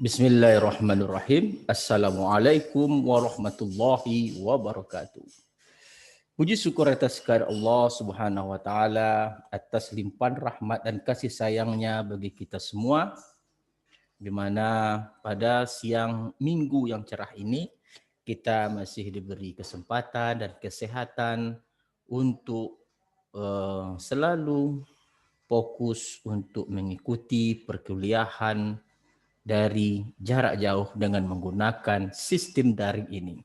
Bismillahirrahmanirrahim. Assalamualaikum warahmatullahi wabarakatuh. Puji syukur atas kehadirat Allah Subhanahu wa taala atas limpahan rahmat dan kasih sayangnya bagi kita semua, di mana pada siang Minggu yang cerah ini kita masih diberi kesempatan dan kesehatan untuk selalu fokus untuk mengikuti perkuliahan dari jarak jauh dengan menggunakan sistem daring ini.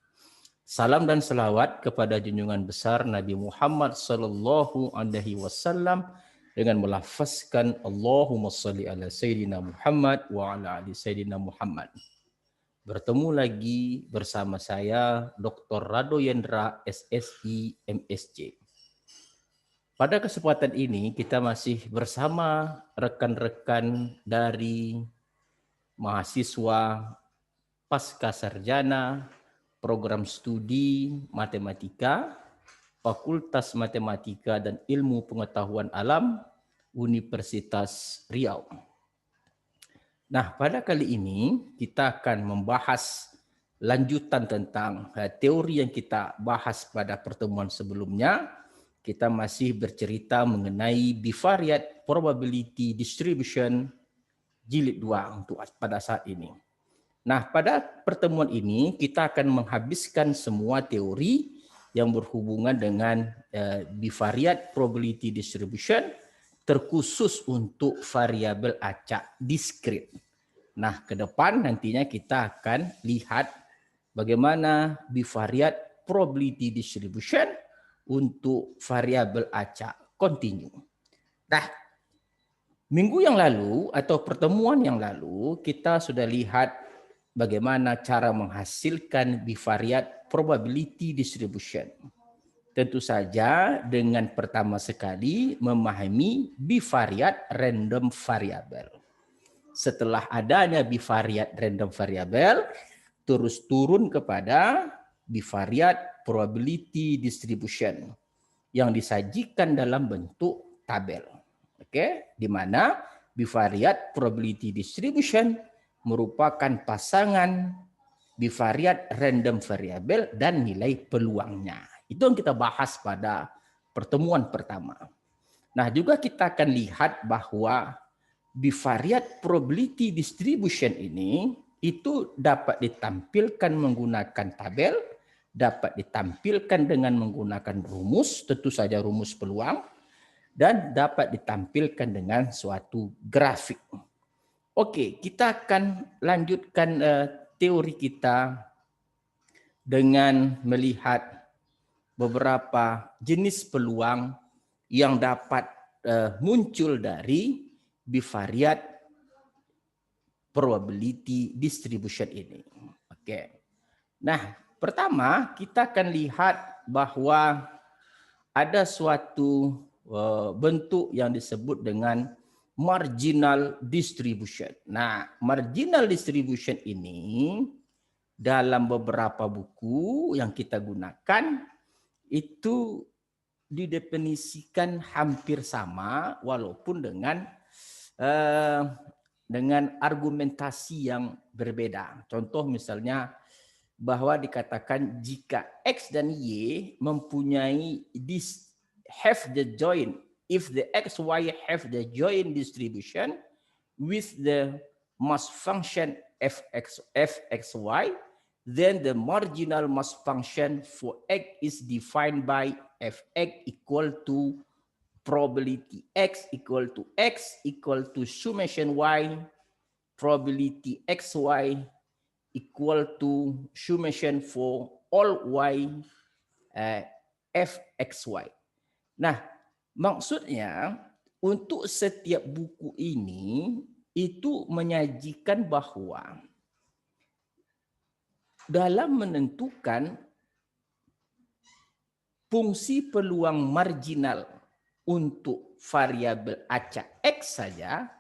Salam dan selawat kepada junjungan besar Nabi Muhammad sallallahu alaihi wasallam dengan melafazkan Allahumma shalli ala sayyidina Muhammad wa ala ali sayyidina Muhammad. Bertemu lagi bersama saya Dr. Rado Yendra SSI MSc. Pada kesempatan ini kita masih bersama rekan-rekan dari mahasiswa pasca sarjana program studi matematika Fakultas Matematika dan Ilmu Pengetahuan Alam Universitas Riau. Nah, pada kali ini kita akan membahas lanjutan tentang teori yang kita bahas pada pertemuan sebelumnya. Kita masih bercerita mengenai bivariate probability distribution jilid 2 untuk pada saat ini. Nah, pada pertemuan ini kita akan menghabiskan semua teori yang berhubungan dengan bivariate probability distribution terkhusus untuk variabel acak diskrit. Nah, ke depan nantinya kita akan lihat bagaimana bivariate probability distribution untuk variabel acak kontinu. Nah, minggu yang lalu atau pertemuan yang lalu kita sudah lihat bagaimana cara menghasilkan bivariate probability distribution. Tentu saja dengan pertama sekali memahami bivariate random variable. Setelah adanya bivariate random variable, terus turun kepada bivariate probability distribution yang disajikan dalam bentuk tabel. Oke, di mana bivariate probability distribution merupakan pasangan bivariate random variable dan nilai peluangnya. Itu yang kita bahas pada pertemuan pertama. Nah, juga kita akan lihat bahwa bivariate probability distribution ini itu dapat ditampilkan menggunakan tabel, dapat ditampilkan dengan menggunakan rumus, tentu saja rumus peluang, dan dapat ditampilkan dengan suatu grafik. Oke, kita akan lanjutkan teori kita dengan melihat beberapa jenis peluang yang dapat muncul dari bivariate probability distribution ini. Oke. Nah, pertama kita akan lihat bahwa ada suatu bentuk yang disebut dengan marginal distribution. Nah, marginal distribution ini dalam beberapa buku yang kita gunakan itu didefinisikan hampir sama walaupun dengan argumentasi yang berbeda. Contoh misalnya bahwa dikatakan jika X dan Y mempunyai have the joint, if the XY have the joint distribution with the mass function fxy, then the marginal mass function for X is defined by fx equal to probability X equal to summation Y, probability XY equal to summation for all Y fxy. Nah, maksudnya untuk setiap buku ini itu menyajikan bahwa dalam menentukan fungsi peluang marginal untuk variabel acak X saja,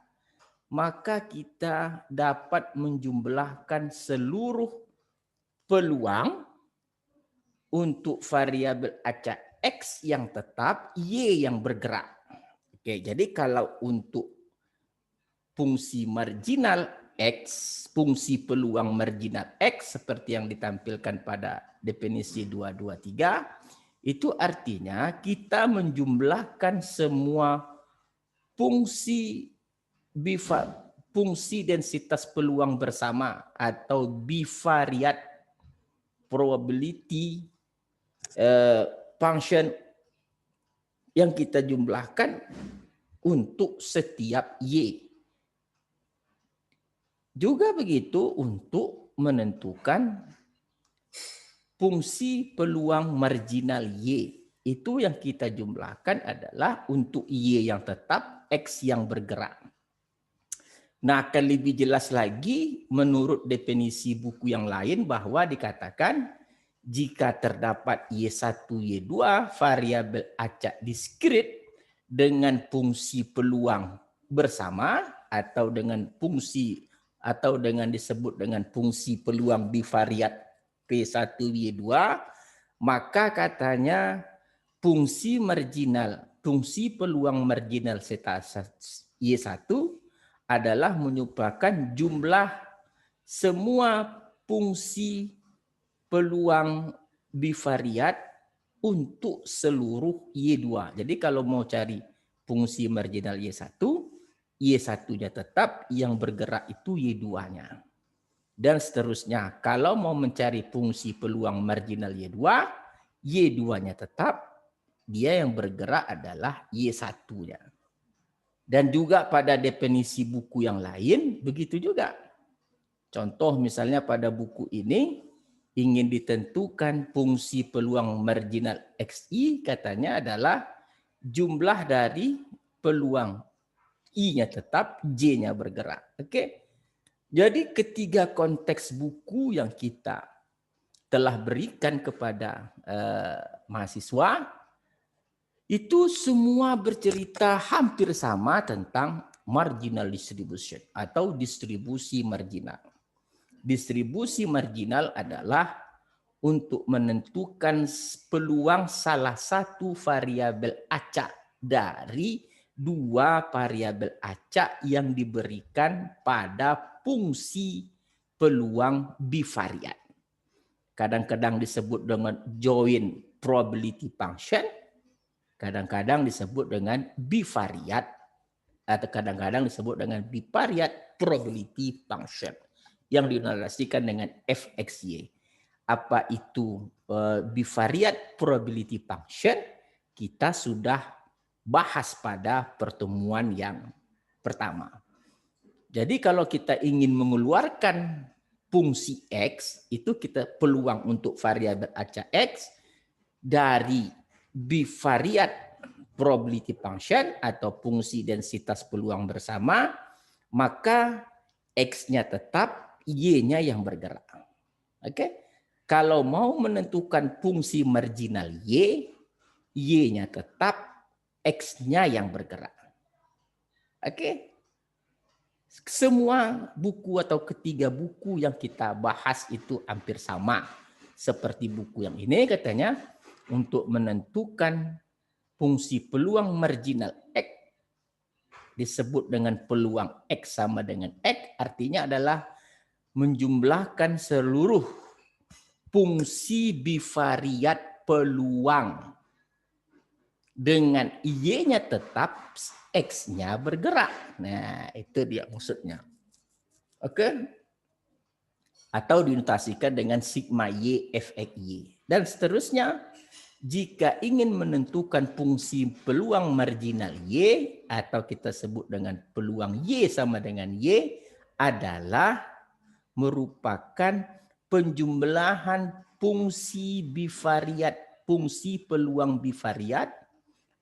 maka kita dapat menjumlahkan seluruh peluang untuk variabel acak X yang tetap, Y yang bergerak. Oke, jadi kalau untuk fungsi marginal X, fungsi peluang marginal X seperti yang ditampilkan pada definisi 223, itu artinya kita menjumlahkan semua fungsi fungsi densitas peluang bersama atau bivariat probability function yang kita jumlahkan untuk setiap Y. Juga begitu untuk menentukan fungsi peluang marginal Y. Itu yang kita jumlahkan adalah untuk Y yang tetap, X yang bergerak. Nah, akan lebih jelas lagi menurut definisi buku yang lain bahwa dikatakan jika terdapat Y1, Y2 variabel acak diskrit dengan fungsi peluang bersama atau dengan fungsi atau dengan disebut dengan fungsi peluang bivariat P1, Y2, maka katanya fungsi peluang marginal zeta Y1 adalah menyumbangkan jumlah semua fungsi peluang bivariat untuk seluruh Y2. Jadi kalau mau cari fungsi marginal Y1, Y1-nya tetap, yang bergerak itu Y2-nya. Dan seterusnya, kalau mau mencari fungsi peluang marginal Y2, Y2-nya tetap, dia yang bergerak adalah Y1-nya. Dan juga pada definisi buku yang lain, begitu juga. Contoh misalnya pada buku ini, ingin ditentukan fungsi peluang marginal XI, katanya adalah jumlah dari peluang I-nya tetap, J-nya bergerak. Oke. Jadi ketiga konteks buku yang kita telah berikan kepada mahasiswa, itu semua bercerita hampir sama tentang marginal distribution atau distribusi marginal. Distribusi marginal adalah untuk menentukan peluang salah satu variabel acak dari dua variabel acak yang diberikan pada fungsi peluang bivariat. Kadang-kadang disebut dengan joint probability function, kadang-kadang disebut dengan bivariat, atau kadang-kadang disebut dengan bivariat probability function yang dinarasikan dengan fxy. Apa itu bivariat probability function? Kita sudah bahas pada pertemuan yang pertama. Jadi kalau kita ingin mengeluarkan fungsi X, itu kita peluang untuk variabel acak X dari bivariat probability function atau fungsi densitas peluang bersama, maka X-nya tetap, Y-nya yang bergerak. Oke? Kalau mau menentukan fungsi marginal Y, Y-nya tetap, X-nya yang bergerak. Oke? Semua buku atau ketiga buku yang kita bahas itu hampir sama. Seperti buku yang ini katanya, untuk menentukan fungsi peluang marginal X disebut dengan peluang X sama dengan X, artinya adalah menjumlahkan seluruh fungsi bivariat peluang dengan Y-nya tetap, X-nya bergerak. Nah, itu dia maksudnya. Oke? Atau dinotasikan dengan sigma Y fxy. Dan seterusnya, jika ingin menentukan fungsi peluang marginal Y, atau kita sebut dengan peluang Y sama dengan Y, adalah merupakan penjumlahan fungsi bivariat, fungsi peluang bivariat,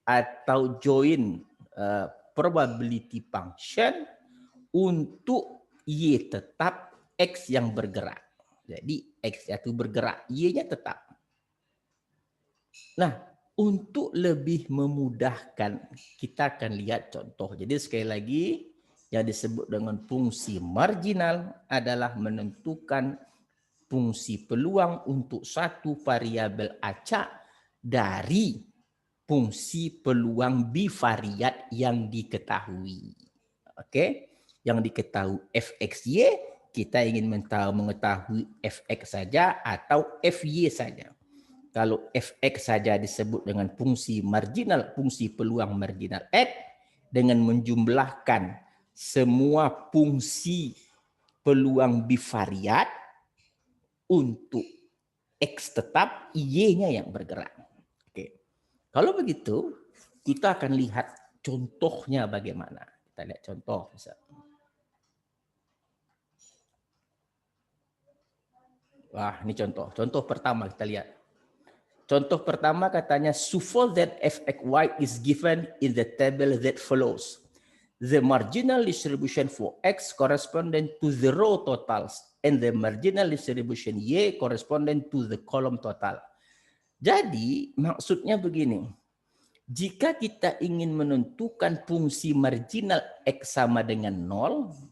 atau joint probability function untuk Y tetap, X yang bergerak. Jadi X itu bergerak, Y-nya tetap. Nah, untuk lebih memudahkan, kita akan lihat contoh. Jadi sekali lagi, yang disebut dengan fungsi marginal adalah menentukan fungsi peluang untuk satu variabel acak dari fungsi peluang bivariat yang diketahui. Oke. yang diketahui fxy, kita ingin mengetahui fx saja atau fy saja. Kalau fx saja disebut dengan fungsi marginal, fungsi peluang marginal x, dengan menjumlahkan semua fungsi peluang bivariat untuk x tetap, y-nya yang bergerak. Oke. Kalau begitu, kita akan lihat contohnya bagaimana. Kita lihat contoh. Wah, ini contoh. Contoh pertama kita lihat. Contoh pertama katanya, suppose that fxy is given in the table that follows. The marginal distribution for x corresponding to the row totals and the marginal distribution y corresponding to the column total. Jadi maksudnya begini, jika kita ingin menentukan fungsi marginal x sama dengan 0,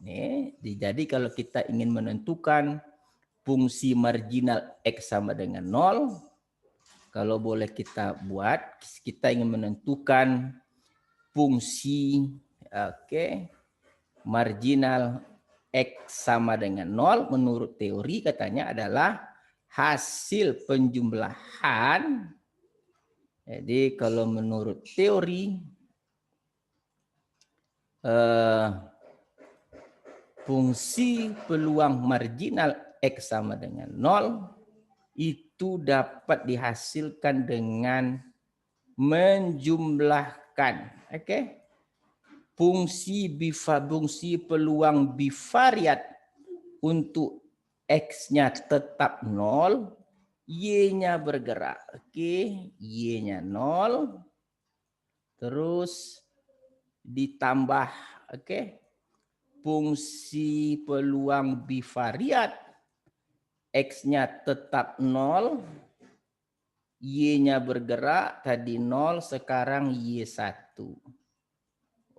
jadi kalau kita ingin menentukan fungsi marginal x sama dengan 0, kalau boleh kita buat, kita ingin menentukan fungsi marginal x sama dengan 0 menurut teori katanya adalah hasil penjumlahan. Jadi kalau menurut teori fungsi peluang marginal x sama dengan 0 itu dapat dihasilkan dengan menjumlahkan fungsi peluang bivariat untuk x-nya tetap 0, y-nya bergerak. Y-nya 0, terus ditambah fungsi peluang bivariat x-nya tetap 0, y-nya bergerak, tadi 0, sekarang y1.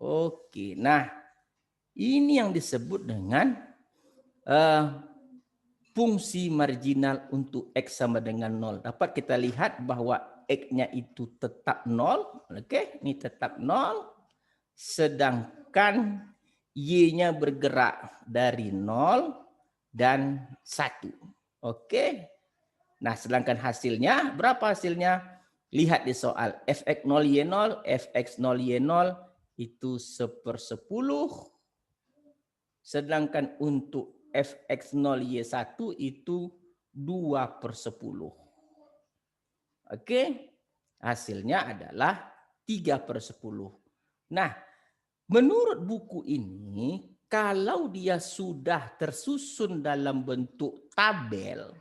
Oke, nah ini yang disebut dengan fungsi marginal untuk x sama dengan 0. Dapat kita lihat bahwa x-nya itu tetap 0, ini tetap 0, sedangkan y-nya bergerak dari 0 dan 1. Nah, sedangkan hasilnya, berapa hasilnya? Lihat di soal, fx0 y0, fx0 y0 itu 1/10, sedangkan untuk fx0 y1 itu 2/10. Hasilnya adalah 3/10. Nah, menurut buku ini, kalau dia sudah tersusun dalam bentuk tabel,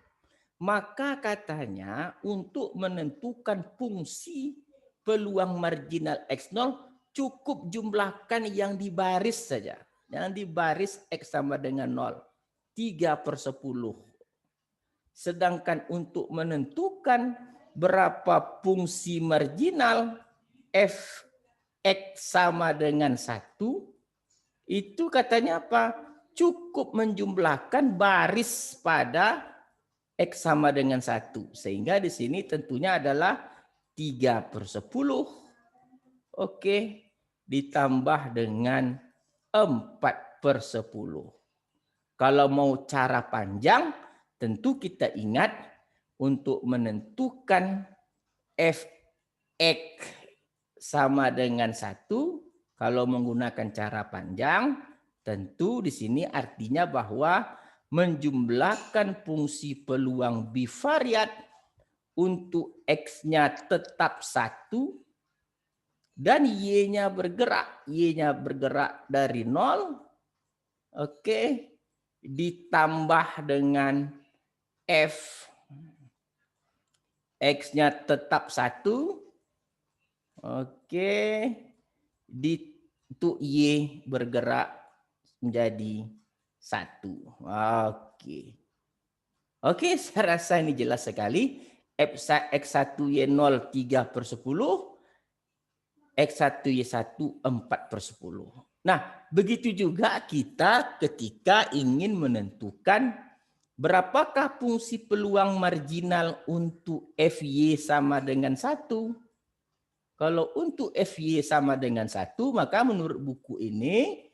maka katanya untuk menentukan fungsi peluang marginal x0 cukup jumlahkan yang di baris saja. Yang di baris x sama dengan 0. 3/10. Sedangkan untuk menentukan berapa fungsi marginal fx sama dengan 1, itu katanya apa? Cukup menjumlahkan baris pada x sama dengan 1. Sehingga di sini tentunya adalah 3/10. Ditambah dengan 4/10. Kalau mau cara panjang, tentu kita ingat untuk menentukan fx sama dengan 1, kalau menggunakan cara panjang, tentu di sini artinya bahwa menjumlahkan fungsi peluang bivariat untuk x-nya tetap 1 dan y-nya bergerak. Y-nya bergerak dari 0. Ditambah dengan f x-nya tetap 1. Untuk y bergerak menjadi 1. Saya rasa ini jelas sekali. X1 Y0 3/10, X1 Y1 4/10. Nah, begitu juga kita ketika ingin menentukan berapakah fungsi peluang marginal untuk FY sama dengan 1. Kalau untuk FY sama dengan 1, maka menurut buku ini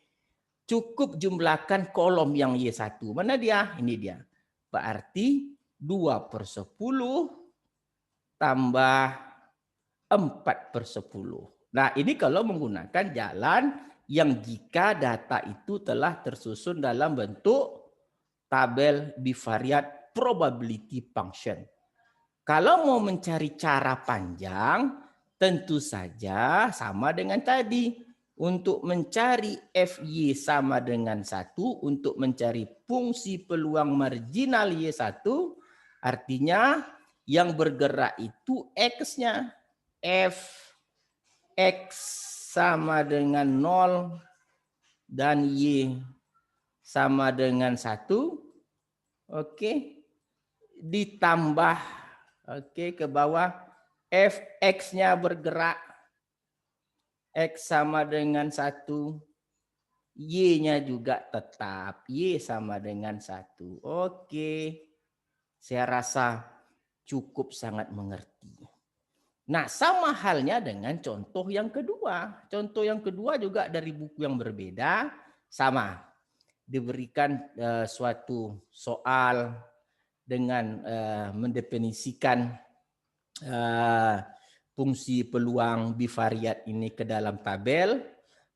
cukup jumlahkan kolom yang Y1. Mana dia? Ini dia. Berarti 2/10 tambah 4/10. Nah, ini kalau menggunakan jalan yang jika data itu telah tersusun dalam bentuk tabel bivariat probability function. Kalau mau mencari cara panjang, tentu saja sama dengan tadi. Untuk mencari FY sama dengan 1, untuk mencari fungsi peluang marginal Y1, artinya yang bergerak itu X-nya. F X sama dengan 0 dan Y sama dengan 1. Oke. Ditambah ke bawah Fx-nya bergerak X sama dengan 1. Y-nya juga tetap Y sama dengan 1. Oke. Saya rasa cukup sangat mengerti. Nah, sama halnya dengan contoh yang kedua. Contoh yang kedua juga dari buku yang berbeda, sama. Diberikan suatu soal dengan mendefinisikan fungsi peluang bivariat ini ke dalam tabel,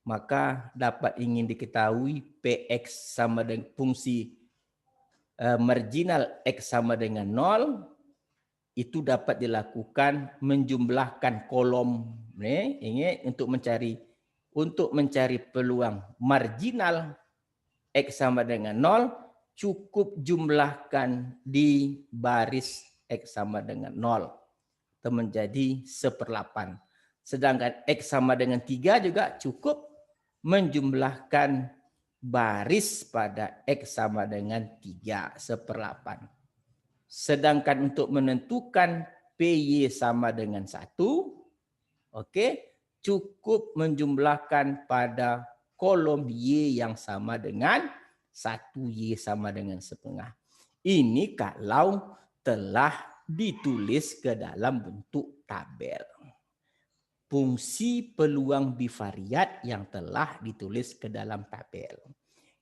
maka dapat ingin diketahui Px sama dengan fungsi marginal X sama dengan 0, itu dapat dilakukan menjumlahkan kolom ini untuk mencari peluang marginal X sama dengan 0, cukup jumlahkan di baris X sama dengan 0. Itu menjadi 1/8. Sedangkan X sama dengan 3 juga cukup menjumlahkan baris pada X sama dengan 3, 1/8. Sedangkan untuk menentukan PY sama dengan 1, cukup menjumlahkan pada kolom Y yang sama dengan 1, Y sama dengan 1/2. Ini kalau telah ditulis ke dalam bentuk tabel. Fungsi peluang bivariat yang telah ditulis ke dalam tabel.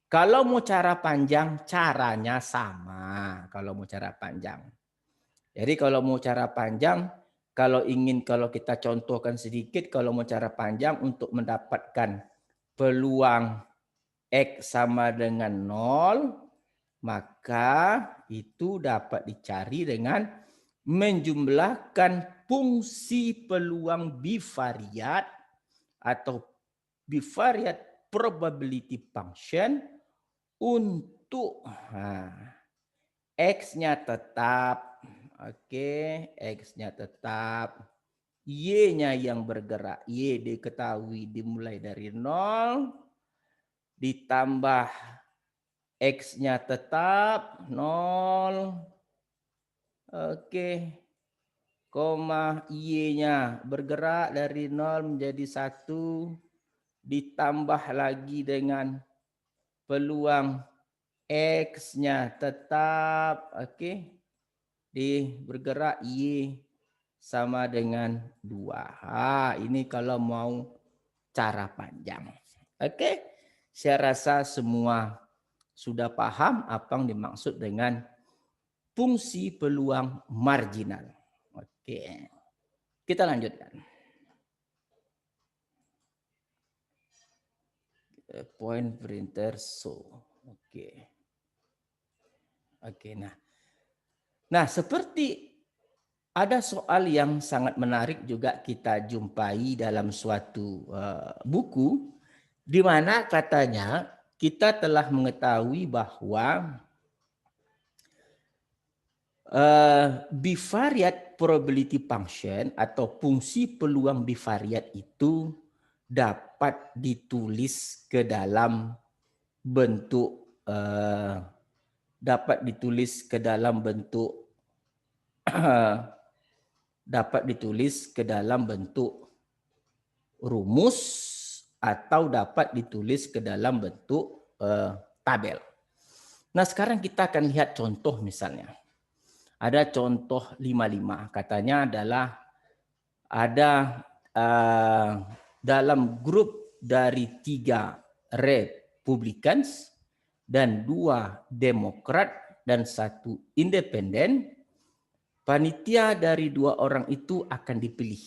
Kalau mau cara panjang, caranya sama. Kalau mau cara panjang. Jadi kalau mau cara panjang, kalau kita contohkan sedikit, kalau mau cara panjang untuk mendapatkan peluang X sama dengan 0, maka itu dapat dicari dengan menjumlahkan fungsi peluang bivariat atau bivariat probability function untuk X-nya tetap, X-nya tetap, Y-nya yang bergerak, Y diketahui dimulai dari 0, ditambah X-nya tetap 0, koma Y-nya bergerak dari 0 menjadi 1, ditambah lagi dengan peluang X-nya tetap, bergerak Y sama dengan 2. Ini kalau mau cara panjang. Saya rasa semua sudah paham apa yang dimaksud dengan fungsi peluang marginal. Kita lanjutkan. Point printer show. Nah, seperti ada soal yang sangat menarik juga kita jumpai dalam suatu buku, di mana katanya kita telah mengetahui bahwa bivariate probability function atau fungsi peluang bivariat itu dapat ditulis ke dalam bentuk rumus atau dapat ditulis ke dalam bentuk tabel. Nah, sekarang kita akan lihat contoh misalnya. Ada contoh 55, katanya adalah ada dalam grup dari 3 red Republicans dan 2 Demokrat dan 1 independen, panitia dari 2 orang itu akan dipilih.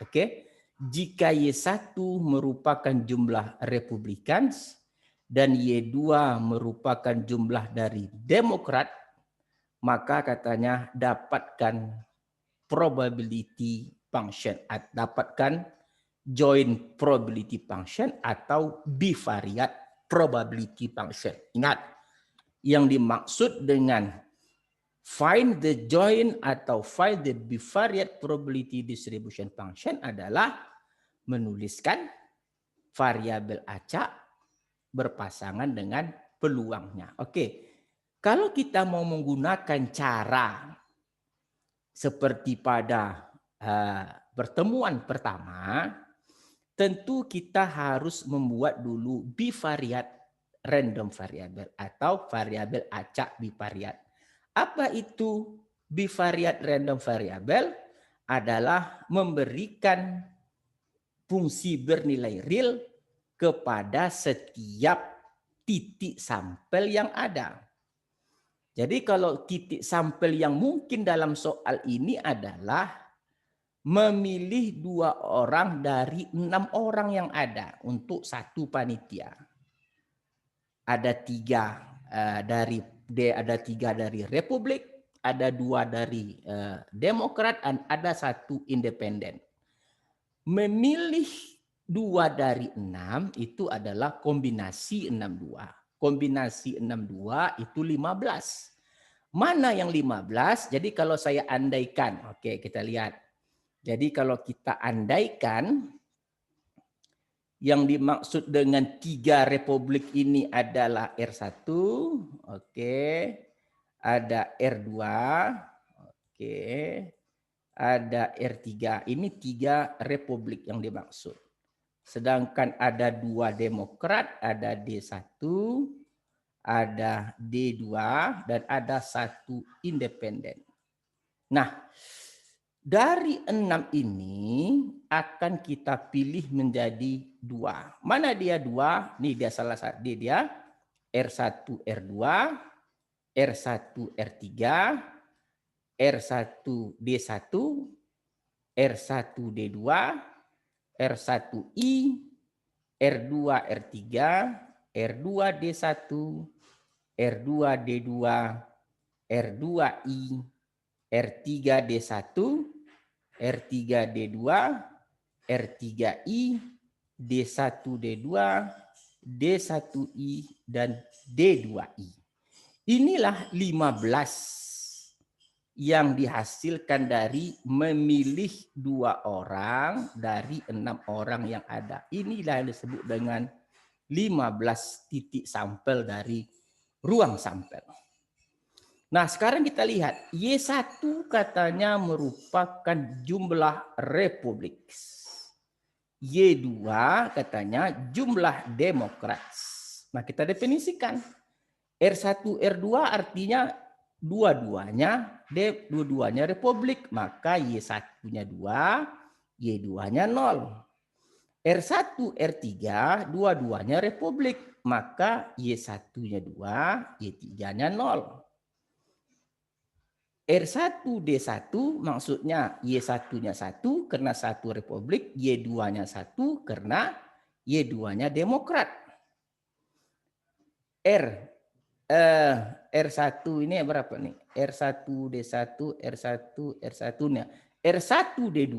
Oke. Jika Y1 merupakan jumlah Republicans dan Y2 merupakan jumlah dari Demokrat, maka katanya dapatkan probability function, dapatkan joint probability function atau bivariate probability function. Ingat, yang dimaksud dengan find the joint atau find the bivariate probability distribution function adalah menuliskan variabel acak berpasangan dengan peluangnya. Oke, kalau kita mau menggunakan cara seperti pada pertemuan pertama, tentu kita harus membuat dulu bivariate random variable atau variabel acak bivariate. Apa itu bivariate random variable? Adalah memberikan fungsi bernilai real kepada setiap titik sampel yang ada. Jadi kalau titik sampel yang mungkin dalam soal ini adalah memilih 2 orang dari 6 orang yang ada untuk satu panitia. Ada 3 dari Republik, ada 2 dari Demokrat, dan ada 1 independen. Memilih 2 dari 6 itu adalah kombinasi 62. Kombinasi 62 itu 15. Mana yang 15? Jadi kalau saya andaikan, oke kita lihat. Jadi kalau kita andaikan yang dimaksud dengan 3 republik ini adalah R1, oke. Ada R2, oke. Ada R3. Ini 3 republik yang dimaksud. Sedangkan ada 2 Demokrat, ada D1, ada D2, dan ada 1 independen. Nah, dari 6 ini akan kita pilih menjadi 2. Mana dia 2? Nih dia salah satu. Dia R1 R2, R1 R3, R1 D1, R1 D2, R1I, R2 R3, R2 D1, R2 D2, R2I, R3 D1, R3 D2, R3I, D1 D2, D1I, dan D2I. Inilah 15 yang dihasilkan dari memilih 2 orang dari 6 orang yang ada. Inilah yang disebut dengan 15 titik sampel dari ruang sampel. Nah, sekarang kita lihat. Y1 katanya merupakan jumlah republik. Y2 katanya jumlah demokrat. Nah, kita definisikan. R1, R2 artinya dua-duanya republik. Maka Y1-nya 2, Y2-nya 0. R1, R3 dua-duanya republik. Maka Y1-nya 2, Y3-nya 0. R1 D1 maksudnya Y1-nya 1 karena 1 republik, Y2-nya 1 karena Y2-nya demokrat. R1 ini berapa nih? R1 D1, R1-nya. R1 D2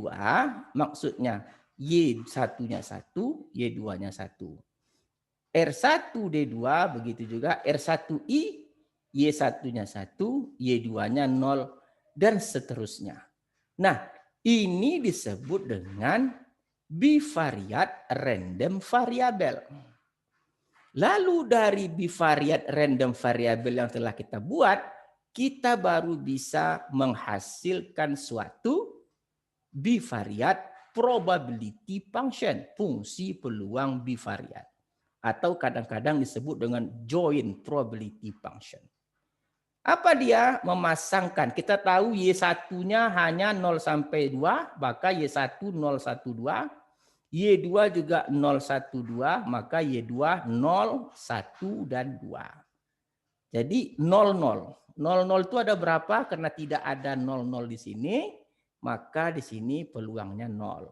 maksudnya Y1-nya 1, Y2-nya 1. R1 D2 begitu juga R1I, Y1-nya 1, Y2-nya 0, dan seterusnya. Nah, ini disebut dengan bivariate random variable. Lalu dari bivariate random variable yang telah kita buat, kita baru bisa menghasilkan suatu bivariate probability function, fungsi peluang bivariate. Atau kadang-kadang disebut dengan joint probability function. Apa dia? Memasangkan. Kita tahu Y1-nya hanya 0 sampai 2, maka Y1 0, 1, 2. Y2 juga 0, 1, 2, maka Y2 0, 1, dan 2. Jadi 0, 0. 0, 0 itu ada berapa? Karena tidak ada 0, 0 di sini, maka di sini peluangnya 0.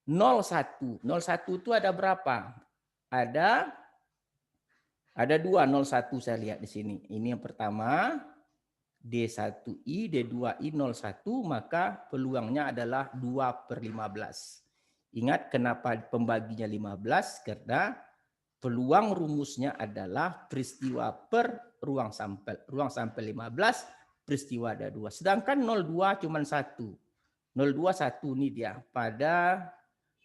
0, 1. 0, 1 itu ada berapa? Ada 2, 0, 1 saya lihat di sini. Ini yang pertama, D1I, D2I 01, maka peluangnya adalah 2/15. Ingat kenapa pembaginya 15? Karena peluang rumusnya adalah peristiwa per ruang sampel. Ruang sampel 15, peristiwa ada 2. Sedangkan 02 cuma 1. 02 1 nih dia. Pada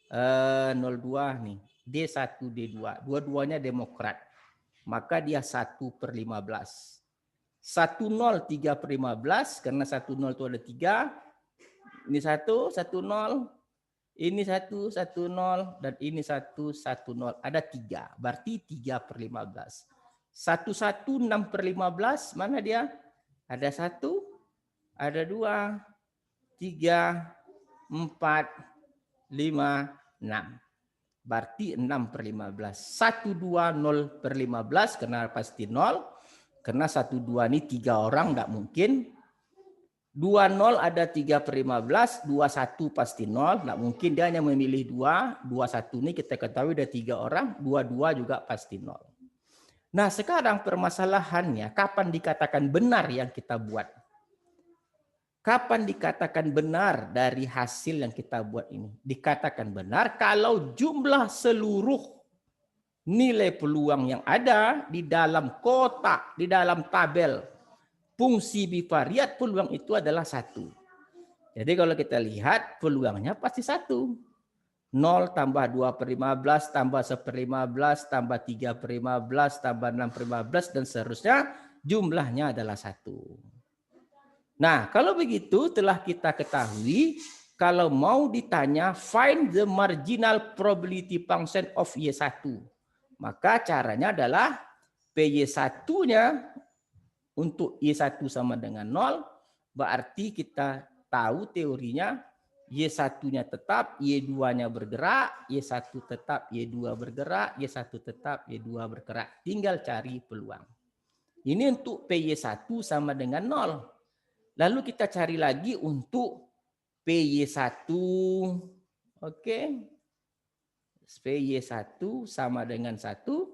02 nih. D1, D2. Dua-duanya Demokrat. Maka dia 1/15. 10 3/15 karena 10 itu ada 3. Ini 1 10, ini 1 10 dan ini 1 10. Ada 3. Berarti 3/15. 11 6/15 mana dia? Ada 1, ada 2, 3, 4, 5, 6. Berarti 6/15. 1 2 0/15 karena pasti 0. Karena 1 2 ini 3 orang enggak mungkin. 2 0 ada 3/15, 2 1 pasti 0, enggak mungkin dia hanya memilih 2, 2 1 ini kita ketahui ada 3 orang, 2 2 juga pasti 0. Nah, sekarang permasalahannya kapan dikatakan benar yang kita buat? Kapan dikatakan benar dari hasil yang kita buat ini? Dikatakan benar kalau jumlah seluruh nilai peluang yang ada di dalam kotak, di dalam tabel fungsi bivariat, peluang itu adalah 1. Jadi kalau kita lihat peluangnya pasti 1. 0 tambah 2/15 tambah 1/15 tambah 3/15 tambah 6/15 dan seterusnya, jumlahnya adalah 1. Nah, kalau begitu telah kita ketahui kalau mau ditanya find the marginal probability function of Y1. Maka caranya adalah PY1-nya untuk Y1 sama dengan 0, berarti kita tahu teorinya Y1-nya tetap, Y2-nya bergerak, Y1 tetap, Y2 bergerak, Y1 tetap, Y2 bergerak. Tinggal cari peluang. Ini untuk PY1 sama dengan 0. Lalu kita cari lagi untuk PY1. Oke. PY1 sama dengan 1.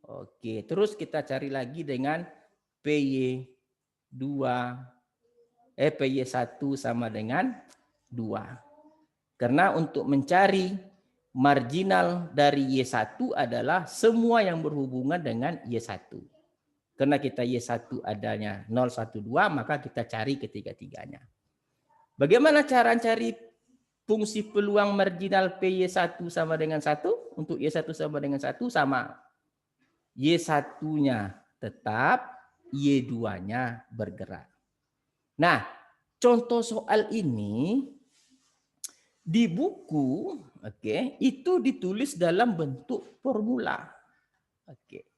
Oke, terus kita cari lagi dengan PY2. PY1 sama dengan 2. Karena untuk mencari marginal dari Y1 adalah semua yang berhubungan dengan Y1. Karena kita Y1 adanya 0, 1, 2, maka kita cari ketiga-tiganya. Bagaimana cara cari fungsi peluang marginal PY1 sama dengan 1? Untuk Y1 sama dengan 1 sama. Y1-nya tetap, Y2-nya bergerak. Nah, contoh soal ini di buku, itu ditulis dalam bentuk formula.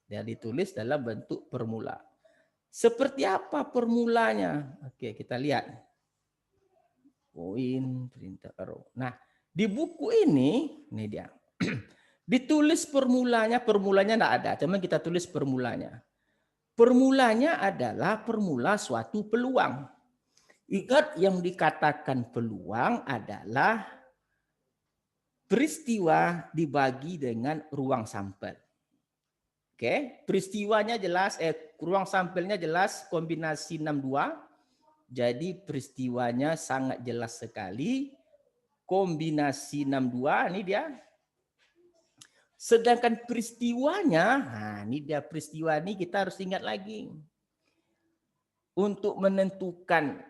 Dia ditulis dalam bentuk formula. Seperti apa formulanya? Kita lihat. Poin, perintah arrow. Nah, di buku ini dia. Ditulis formulanya enggak ada, cuma kita tulis formulanya. Formulanya adalah formula suatu peluang. Ingat yang dikatakan peluang adalah peristiwa dibagi dengan ruang sampel. Peristiwanya jelas, ruang sampelnya jelas kombinasi 62. Jadi peristiwanya sangat jelas sekali. Kombinasi 62, ini dia. Sedangkan peristiwanya, nah ini dia peristiwa ini kita harus ingat lagi. Untuk menentukan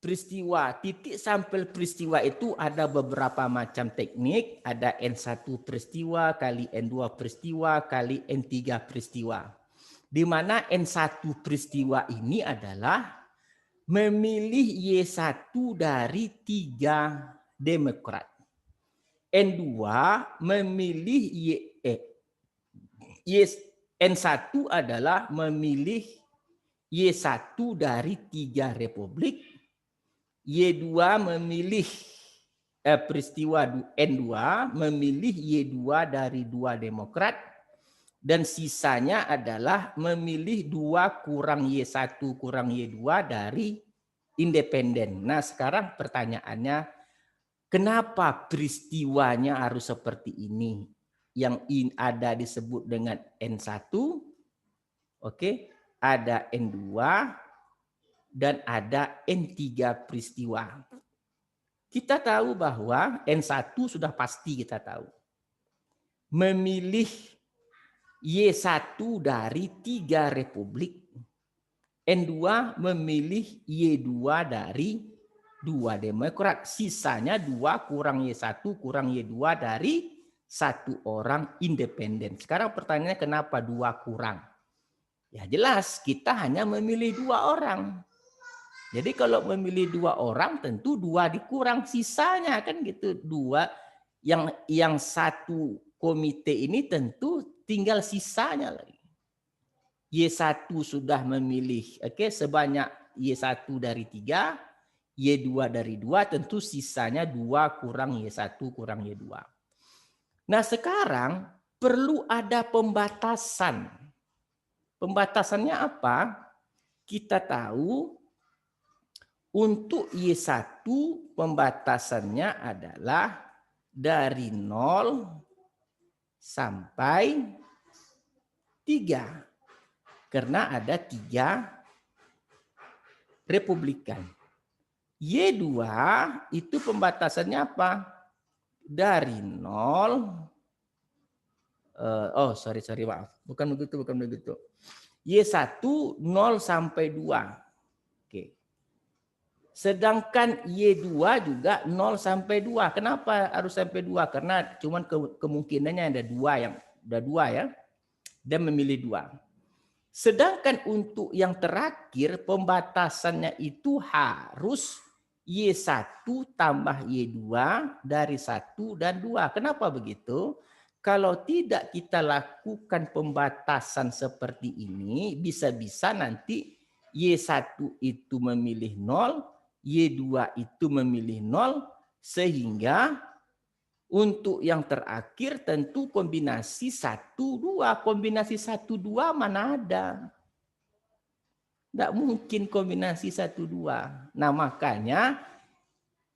peristiwa, titik sampel peristiwa itu ada beberapa macam teknik. Ada N1 peristiwa kali N2 peristiwa kali N3 peristiwa. Di mana N1 peristiwa ini adalah memilih Y1 dari 3 Demokrat. N2 memilih N1 adalah memilih Y1 dari 3 Republik. Y2 memilih peristiwa N2 memilih Y2 dari 2 Demokrat dan sisanya adalah memilih 2 kurang Y1 kurang Y2 dari independen. Nah, sekarang pertanyaannya, kenapa peristiwanya harus seperti ini? Yang ada disebut dengan N1, oke, ada N2 dan ada N3 peristiwa. Kita tahu bahwa N1 sudah pasti kita tahu. Memilih Y1 dari 3 republik. N2 memilih Y2 dari 2 Demokrat. Sisanya 2 kurang Y1 kurang Y2 dari 1 orang independen. Sekarang pertanyaannya kenapa 2 kurang? Ya jelas kita hanya memilih 2 orang. Jadi kalau memilih 2 orang tentu 2 dikurang sisanya kan gitu. 2 yang 1 komite ini tentu tinggal sisanya lagi. Y1 sudah memilih sebanyak Y1 dari 3, Y2 dari 2, tentu sisanya 2 kurang Y1 kurang Y2. Nah, sekarang perlu ada pembatasan. Pembatasannya apa? Kita tahu untuk Y1 pembatasannya adalah dari 0 sampai 3. Karena ada 3 republikan. Y2 itu pembatasannya apa? Dari 0. Maaf. Bukan begitu. Y1 0 sampai 2. Oke. Sedangkan Y2 juga 0 sampai 2. Kenapa harus sampai 2? Karena cuman kemungkinannya ada 2 ya. Dan memilih 2. Sedangkan untuk yang terakhir pembatasannya itu harus Y1 tambah Y2 dari 1 dan 2. Kenapa begitu? Kalau tidak kita lakukan pembatasan seperti ini, bisa-bisa nanti Y1 itu memilih 0, Y2 itu memilih 0, sehingga untuk yang terakhir tentu kombinasi 1-2. Kombinasi 1-2 mana ada? Tidak mungkin kombinasi 1-2. Nah, makanya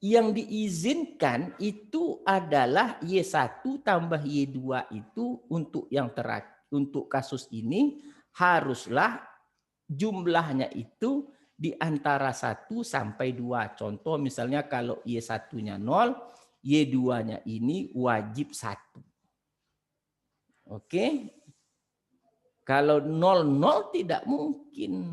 yang diizinkan itu adalah Y1 tambah Y2 itu untuk yang terakhir, untuk kasus ini haruslah jumlahnya itu di antara 1 sampai 2. Contoh misalnya kalau Y1-nya 0, Y2-nya ini wajib 1. Oke. Kalau 00 tidak mungkin.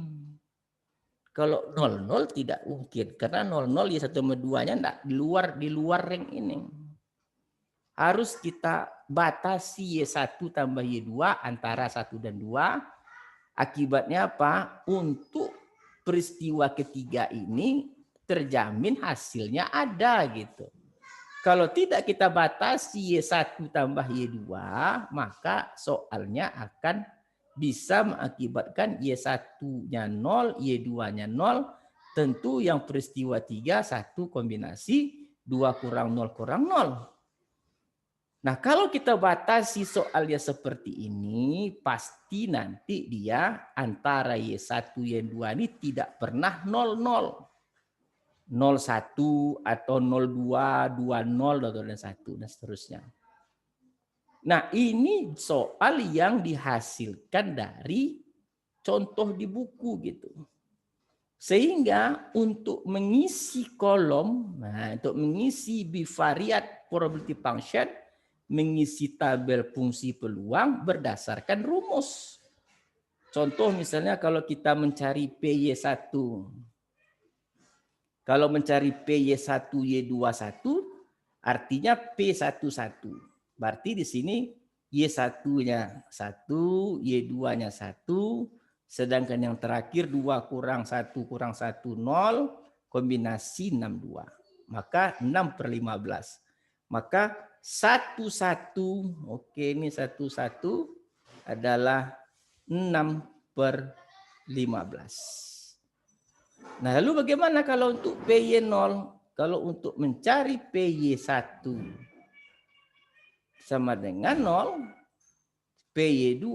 Kalau 00 tidak mungkin karena 00 Y1 sama 2-nya enggak di luar ring ini. Harus kita batasi Y1 tambah Y2 antara 1 dan 2. Akibatnya apa? Untuk peristiwa ketiga ini terjamin hasilnya ada gitu. Kalau tidak kita batasi Y1 tambah Y2, maka soalnya akan bisa mengakibatkan Y1-nya 0, Y2-nya 0. Tentu yang peristiwa 3, 1 kombinasi, 2 kurang 0 kurang 0. Nah, kalau kita batasi soalnya seperti ini, pasti nanti dia antara Y1, Y2 ini tidak pernah 00. 01 atau 02, 20, dan 1, dan seterusnya. Nah, ini soal yang dihasilkan dari contoh di buku gitu. Sehingga untuk mengisi kolom, untuk mengisi bivariate probability function, mengisi tabel fungsi peluang berdasarkan rumus. Contoh misalnya kalau kita mencari PY1. Kalau mencari PY1Y21 artinya P11. Berarti di sini Y1-nya 1, Y2-nya 1, sedangkan yang terakhir 2 kurang 1 kurang 1, 0, kombinasi 62. Maka 6/15. Maka 11, oke ini 11 adalah 6/15. Nah, lalu bagaimana kalau untuk PY0? Kalau untuk mencari PY1 sama dengan 0, PY2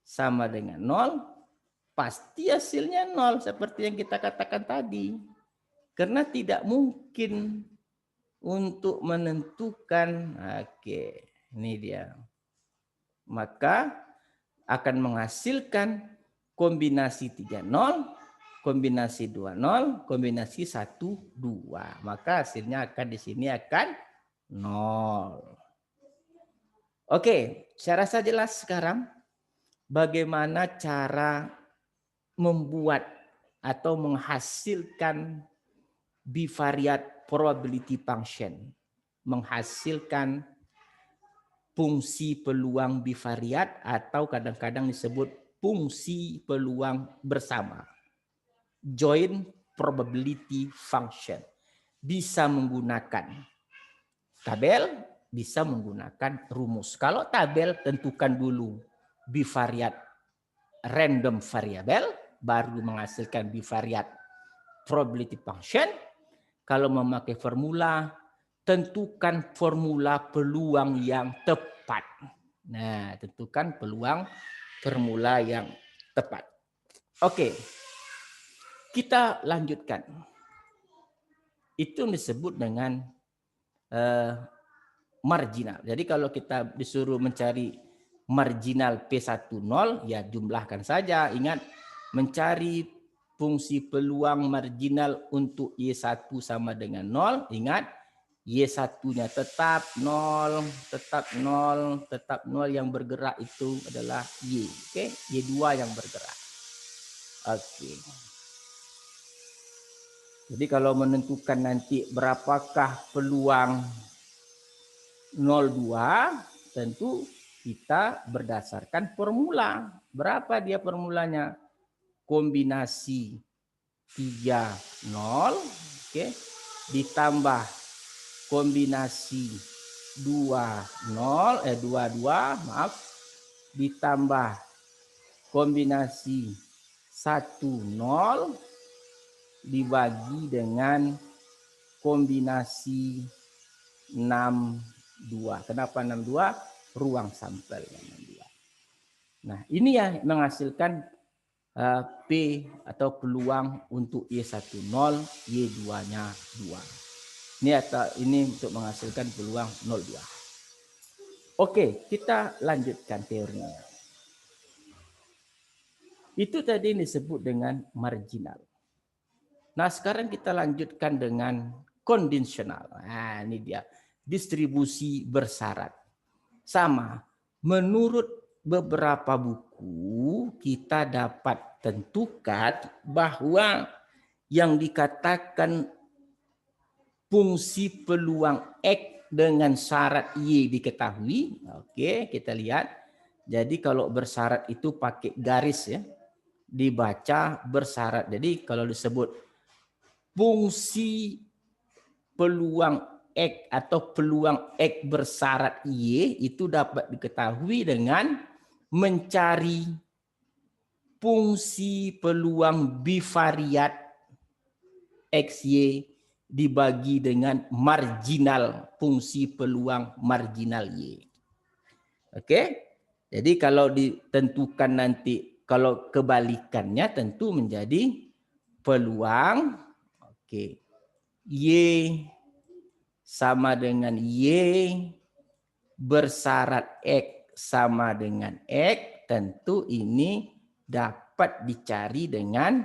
sama dengan 0, pasti hasilnya 0 seperti yang kita katakan tadi. Karena tidak mungkin untuk menentukan, oke, ini dia. Maka akan menghasilkan kombinasi 3-0, kombinasi 2-0, kombinasi 1-2. Maka hasilnya akan di sini akan 0. Oke, saya rasa jelas sekarang bagaimana cara membuat atau menghasilkan bivariate probability function, menghasilkan fungsi peluang bivariat atau kadang-kadang disebut fungsi peluang bersama, joint probability function. Bisa menggunakan tabel, bisa menggunakan rumus. Kalau tabel tentukan dulu bivariat random variable, baru menghasilkan bivariate probability function. Kalau memakai formula, tentukan formula peluang yang tepat. Nah, tentukan peluang formula yang tepat. Oke, kita lanjutkan. Itu disebut dengan marginal. Jadi kalau kita disuruh mencari marginal P10, ya jumlahkan saja. Ingat, mencari fungsi peluang marginal untuk Y1 sama dengan 0. Ingat, Y1-nya tetap 0, tetap 0, tetap 0. Yang bergerak itu adalah Y. Oke, Y2 yang bergerak. Oke. Jadi kalau menentukan nanti berapakah peluang 02, tentu kita berdasarkan formula. Berapa dia formulanya? Kombinasi 3-0, oke, ditambah kombinasi 22, ditambah kombinasi 10 dibagi dengan kombinasi 62. Kenapa 62? Ruang sampel 62. Nah, ini yang menghasilkan P atau peluang untuk Y10, Y2-nya 2. Ini untuk menghasilkan peluang 02. Oke, kita lanjutkan teorinya. Itu tadi disebut dengan marginal. Nah, sekarang kita lanjutkan dengan kondisional. Nah, ini dia. Distribusi bersyarat. Sama. Menurut beberapa buku, kita dapat tentukan bahwa yang dikatakan fungsi peluang X dengan syarat Y diketahui. Oke, kita lihat. Jadi kalau bersyarat itu pakai garis ya. Dibaca bersyarat. Jadi kalau disebut fungsi peluang X atau peluang X bersyarat Y itu dapat diketahui dengan mencari fungsi peluang bivariat XY dibagi dengan marginal fungsi peluang marginal Y. Oke? Jadi kalau ditentukan nanti, kalau kebalikannya tentu menjadi peluang Y sama dengan Y bersyarat X sama dengan X, tentu ini dapat dicari dengan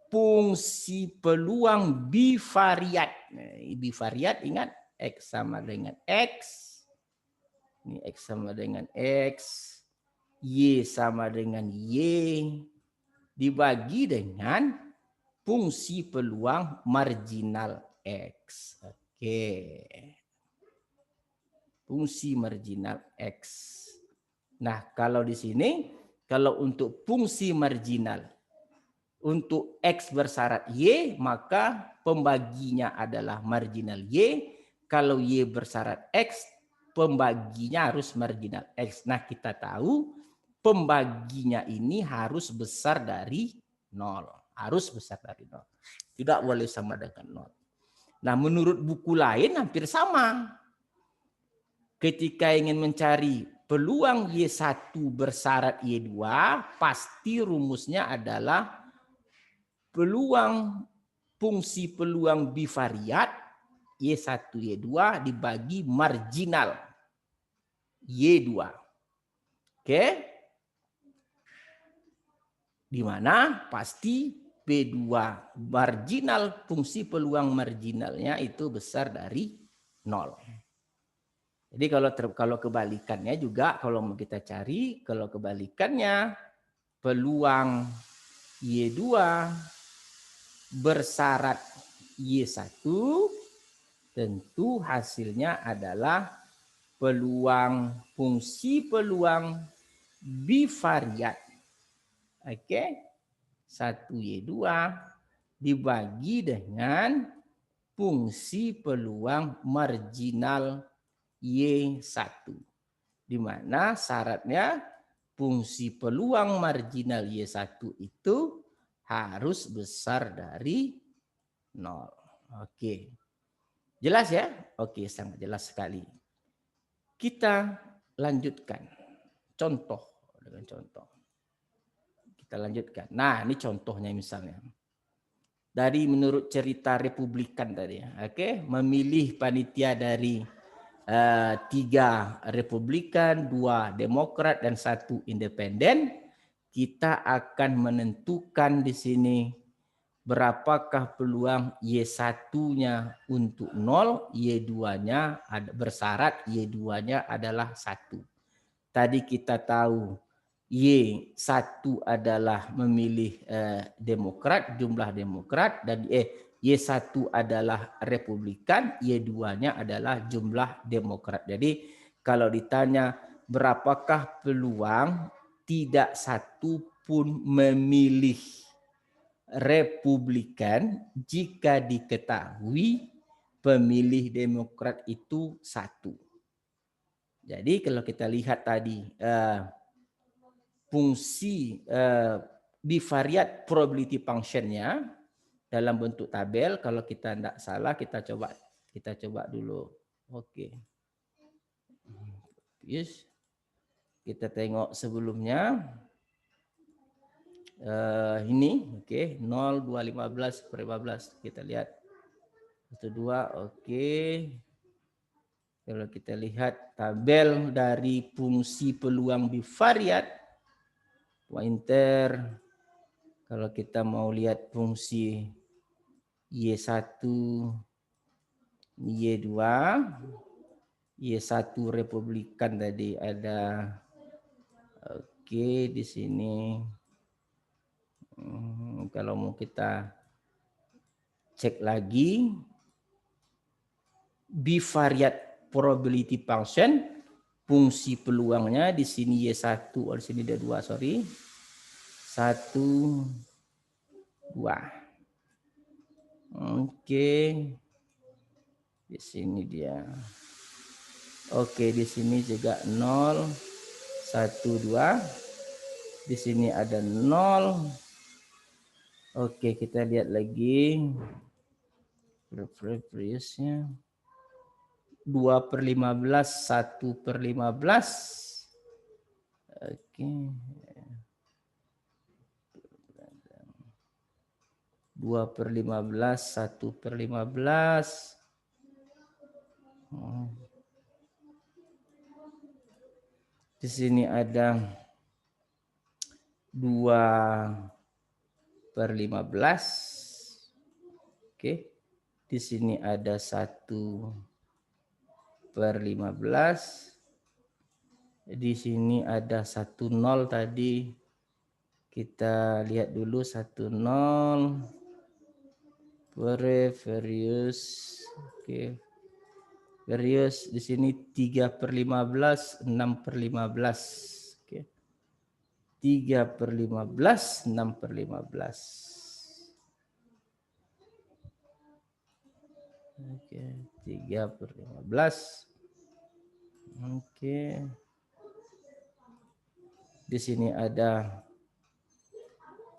fungsi peluang bivariat. Nah, bivariat ingat X sama dengan X. Ini X sama dengan X. Y sama dengan Y. Dibagi dengan fungsi peluang marginal X. Oke. Fungsi marginal X. Nah, kalau di sini, kalau untuk fungsi marginal untuk X bersyarat Y, maka pembaginya adalah marginal Y. Kalau Y bersyarat X, pembaginya harus marginal X. Nah, kita tahu pembaginya ini harus besar dari 0. Harus besar dari 0. Tidak boleh sama dengan 0. Nah, menurut buku lain hampir sama. Ketika ingin mencari peluang Y1 bersyarat Y2, pasti rumusnya adalah peluang fungsi peluang bivariat Y1 Y2 dibagi marginal Y2. Oke? Di mana pasti P2 marginal, fungsi peluang marginalnya itu besar dari 0. Jadi kalau kebalikannya juga kalau mau kita cari, kalau kebalikannya peluang Y2 bersyarat Y1, tentu hasilnya adalah peluang fungsi peluang bivariat. Oke. 1Y2 dibagi dengan fungsi peluang marginal Y1. Di mana syaratnya fungsi peluang marginal Y1 itu harus besar dari 0. Oke. Jelas ya? Oke, sangat jelas sekali. Kita lanjutkan. Contoh dengan contoh. Kita lanjutkan. Nah, ini contohnya misalnya. Dari menurut cerita Republikan tadi. Oke, memilih panitia dari 3 Republikan, 2 Demokrat, dan 1 Independen. Kita akan menentukan di sini berapakah peluang Y1-nya untuk 0, Y2-nya bersyarat Y2-nya adalah 1. Tadi kita tahu Y1 adalah memilih Demokrat, jumlah Demokrat, dan Y1 adalah Republikan, Y2-nya adalah jumlah Demokrat. Jadi kalau ditanya berapakah peluang, tidak satu pun memilih Republikan jika diketahui pemilih Demokrat itu 1. Jadi kalau kita lihat tadi fungsi bivariat probability function-nya dalam bentuk tabel, kalau kita tidak salah kita coba dulu. Oke. Yes. Kita tengok sebelumnya. Ini oke, 0, 2, 15 per 15 kita lihat 1, 2. Oke, kalau kita lihat tabel dari fungsi peluang bivariat pointer, kalau kita mau lihat fungsi Y1 Y2 Y1 Republikan tadi ada. Oke, di sini kalau mau kita cek lagi bivariat probability function, fungsi peluangnya di sini Y1, di sini ada 2, sorry. 1, 2. Oke. Di sini dia. Oke, di sini juga 0, 1, 2. Di sini ada 0. Oke, kita lihat lagi. Previous-nya 2/15, 1/15. Oke. 2/15, 1/15. Di sini ada 2/15. Oke. Di sini ada 1/15. Di sini ada 1/0 tadi. Kita lihat dulu 1/0. Previous. Oke. Various di sini 3/15, 6/15. Oke. 3/15, 6/15. Oke, 3/15. Oke. Di sini ada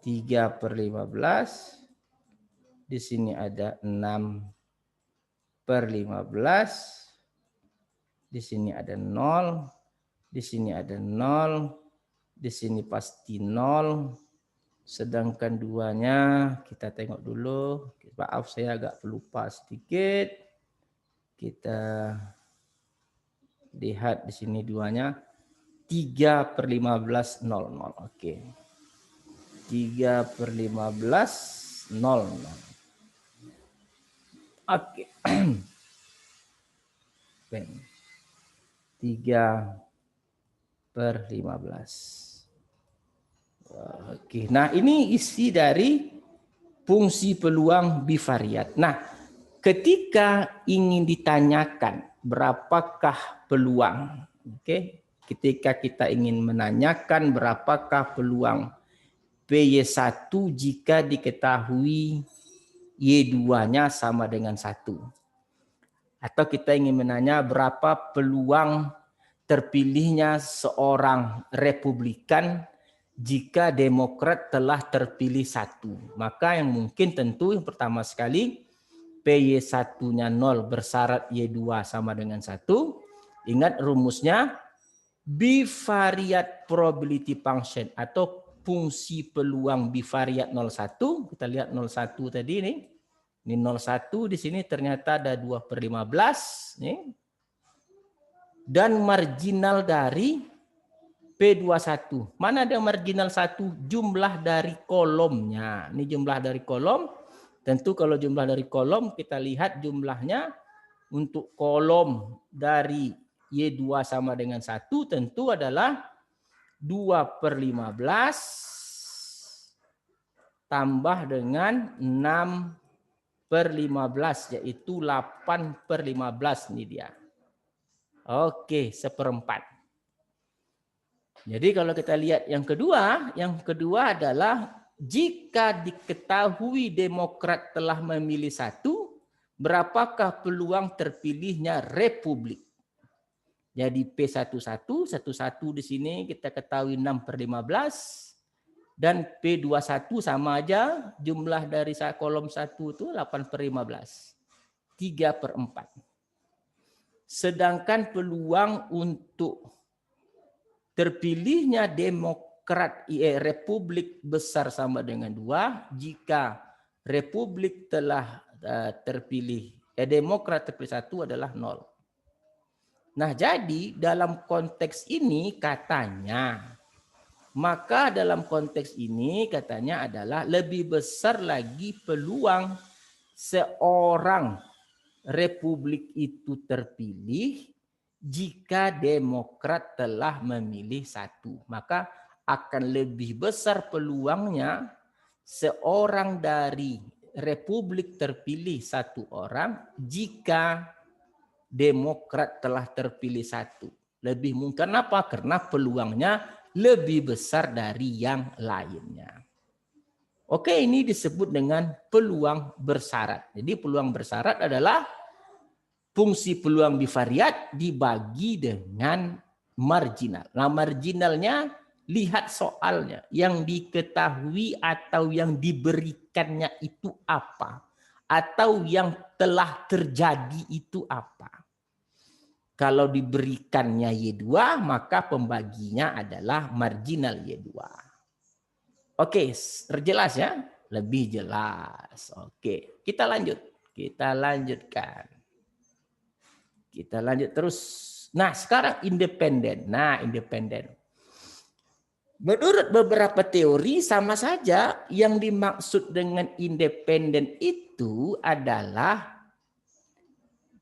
3/15. Di sini ada 6/15. per 15. Di sini ada 0. Di sini ada 0. Di sini pasti 0. Sedangkan 2-nya kita tengok dulu. Maaf saya agak pelupa sedikit. Kita lihat di sini 2-nya. 3 per 15, 00. Oke. 3 per 15, 00. Oke. 3 per 15. Oke. Nah, ini isi dari fungsi peluang bivariat. Nah, ketika ingin ditanyakan berapakah peluang, oke, ketika kita ingin menanyakan berapakah peluang PY1 jika diketahui Y2-nya sama dengan 1. Atau kita ingin menanya berapa peluang terpilihnya seorang Republikan jika Demokrat telah terpilih 1. Maka yang mungkin tentu yang pertama sekali PY1-nya 0 bersyarat Y2 sama dengan 1. Ingat rumusnya bivariate probability function atau fungsi peluang bivariat 01. Kita lihat 01 tadi ini. Ini 01 di sini ternyata ada 2 per 15. Nih. Dan marginal dari P21. Mana ada marginal 1? Jumlah dari kolomnya. Ini jumlah dari kolom. Tentu kalau jumlah dari kolom kita lihat jumlahnya untuk kolom dari Y2 sama dengan 1 tentu adalah 2 per 15 tambah dengan 6 per 15 yaitu 8 per 15 ini dia. Oke, seperempat. Jadi kalau kita lihat yang kedua adalah jika diketahui Demokrat telah memilih 1, berapakah peluang terpilihnya Republik? Jadi P11 di sini kita ketahui 6 per 15. Dan P21 sama aja, jumlah dari kolom 1 itu 8 per 15. 3 per 4. Sedangkan peluang untuk terpilihnya Demokrat Republik besar sama dengan 2 jika Republik telah terpilih, Demokrat terpilih 1 adalah 0. Nah jadi dalam konteks ini katanya, maka dalam konteks ini katanya adalah lebih besar lagi peluang seorang Republik itu terpilih jika Demokrat telah memilih 1. Maka akan lebih besar peluangnya seorang dari Republik terpilih 1 orang jika Demokrat telah terpilih 1. Lebih mungkin apa? Karena peluangnya lebih besar dari yang lainnya. Oke, ini disebut dengan peluang bersyarat. Jadi peluang bersyarat adalah fungsi peluang bivariat dibagi dengan marginal. Nah, marginalnya lihat soalnya. Yang diketahui atau yang diberikannya itu apa? Atau yang telah terjadi itu apa? Kalau diberikannya Y2, maka pembaginya adalah marginal Y2. Oke, jelas ya? Lebih jelas. Oke, kita lanjut. Kita lanjutkan. Kita lanjut terus. Nah, sekarang independen. Nah, independen. Menurut beberapa teori sama saja yang dimaksud dengan independen itu adalah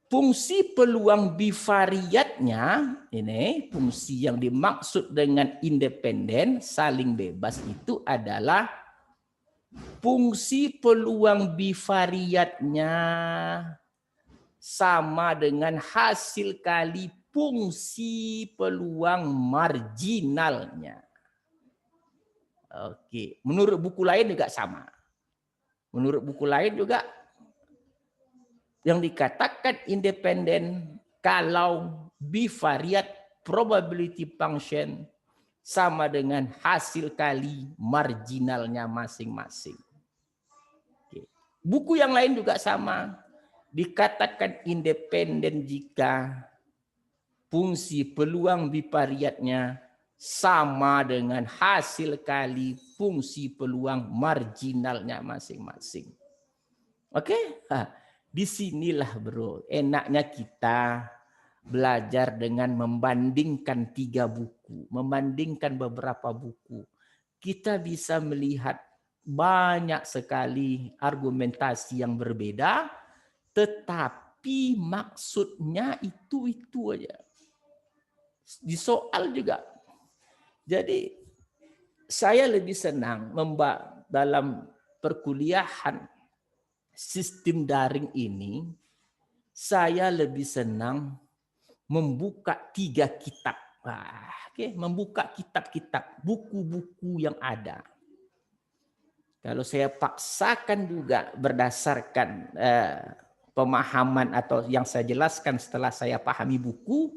fungsi peluang bivariatnya, ini fungsi yang dimaksud dengan independen saling bebas itu adalah fungsi peluang bivariatnya sama dengan hasil kali fungsi peluang marginalnya. Oke, menurut buku lain juga sama. Menurut buku lain juga yang dikatakan independen kalau bivariate probability function sama dengan hasil kali marginalnya masing-masing. Buku yang lain juga sama. Dikatakan independen jika fungsi peluang bivariatnya sama dengan hasil kali fungsi peluang marginalnya masing-masing. Oke? Disinilah bro, enaknya kita belajar dengan membandingkan 3 buku, membandingkan beberapa buku. Kita bisa melihat banyak sekali argumentasi yang berbeda, tetapi maksudnya itu aja. Di soal juga. Jadi saya lebih senang dalam perkuliahan sistem daring ini, saya lebih senang membuka 3 kitab. Membuka kitab-kitab, buku-buku yang ada. Kalau saya paksakan juga berdasarkan pemahaman atau yang saya jelaskan setelah saya pahami buku,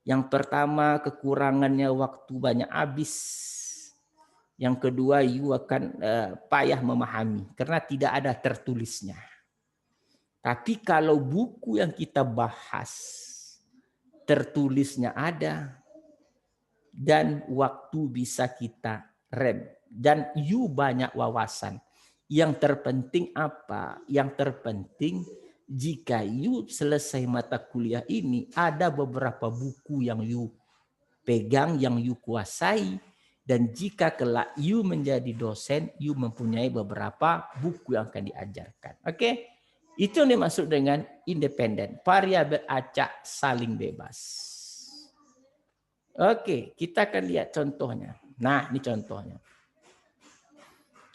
yang pertama kekurangannya waktu banyak habis. Yang kedua, you akan payah memahami karena tidak ada tertulisnya. Tapi kalau buku yang kita bahas tertulisnya ada dan waktu bisa kita rem dan you banyak wawasan. Yang terpenting apa? Yang terpenting jika you selesai mata kuliah ini ada beberapa buku yang you pegang, yang you kuasai. Dan jika kelak you menjadi dosen, you mempunyai beberapa buku yang akan diajarkan. Oke? Itu yang dimaksud dengan independen. Variabel acak saling bebas. Oke, kita akan lihat contohnya. Nah, ini contohnya.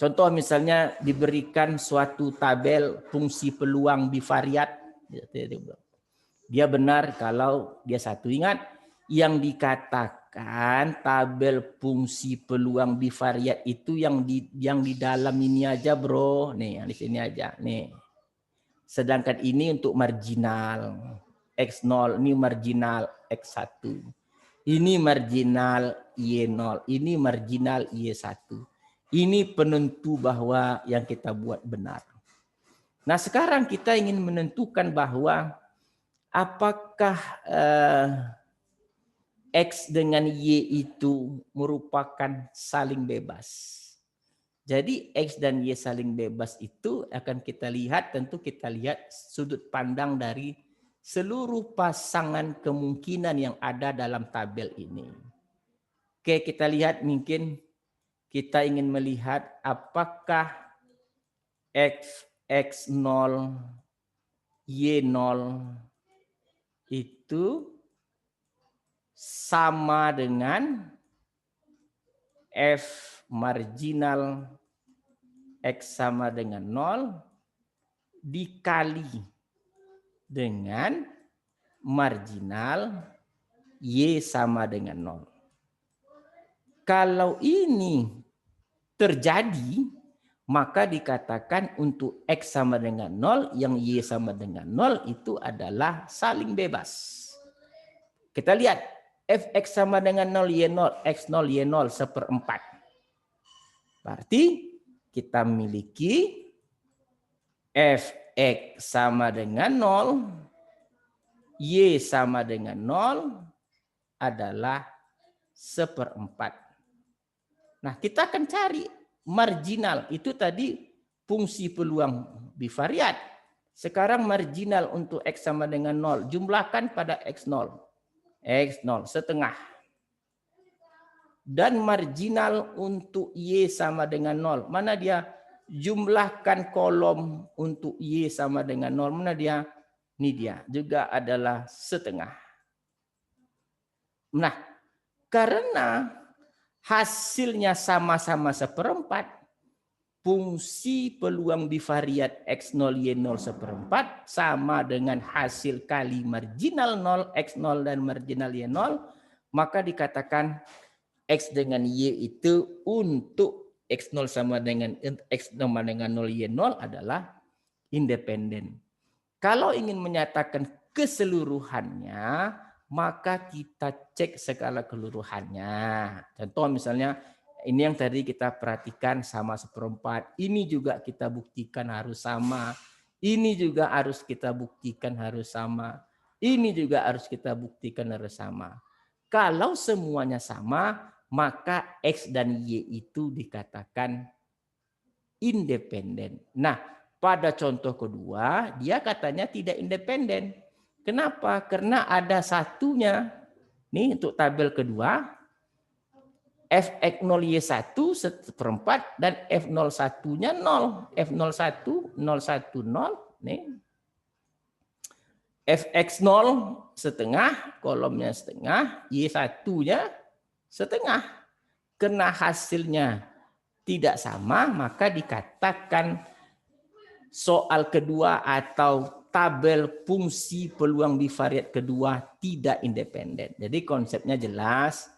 Contoh misalnya diberikan suatu tabel fungsi peluang bivariat. Dia benar kalau dia satu. Ingat, yang dikatakan tabel fungsi peluang bivariat itu yang di dalam ini aja bro. Nih, yang di sini aja. Nih. Sedangkan ini untuk marginal. X0, ini marginal X1. Ini marginal Y0. Ini marginal Y1. Ini penentu bahwa yang kita buat benar. Nah sekarang kita ingin menentukan bahwa apakah X dengan Y itu merupakan saling bebas. Jadi X dan Y saling bebas itu akan kita lihat, tentu kita lihat sudut pandang dari seluruh pasangan kemungkinan yang ada dalam tabel ini. Oke, kita lihat mungkin kita ingin melihat apakah X0, Y0 itu sama dengan F marginal X sama dengan 0 dikali dengan marginal Y sama dengan 0. Kalau ini terjadi, maka dikatakan untuk X sama dengan 0, yang Y sama dengan 0 itu adalah saling bebas. Kita lihat, Fx sama dengan 0, Y0, X0, Y0 seperempat. Berarti kita memiliki Fx sama dengan 0, Y sama dengan 0 adalah seperempat. Nah, kita akan cari marginal. Itu tadi fungsi peluang bivariat. Sekarang marginal untuk X sama dengan 0. Jumlahkan pada X0. X0 setengah. Dan marginal untuk Y sama dengan 0. Mana dia? Jumlahkan kolom untuk Y sama dengan 0. Mana dia? Ini dia. Juga adalah setengah. Nah, karena hasilnya sama-sama seperempat, fungsi peluang bivariat X0, Y0 seperempat sama dengan hasil kali marginal 0, X0 dan marginal Y0, maka dikatakan X dengan Y itu untuk X0 sama dengan X sama dengan 0, Y0 adalah independen. Kalau ingin menyatakan keseluruhannya, maka kita cek skala keseluruhannya. Contoh misalnya ini yang tadi kita perhatikan sama seperempat. Ini juga kita buktikan harus sama. Ini juga harus kita buktikan harus sama. Ini juga harus kita buktikan harus sama. Kalau semuanya sama, maka X dan Y itu dikatakan independen. Nah, pada contoh kedua, dia katanya tidak independen. Kenapa? Karena ada satunya. Nih untuk tabel kedua, Fx0Y1 seperempat dan F01-nya 0. F01, 01, 0. Nih. Fx0 setengah, kolomnya setengah, Y1-nya setengah. Karena hasilnya tidak sama, maka dikatakan soal kedua atau tabel fungsi peluang bivariat kedua tidak independen. Jadi konsepnya jelas,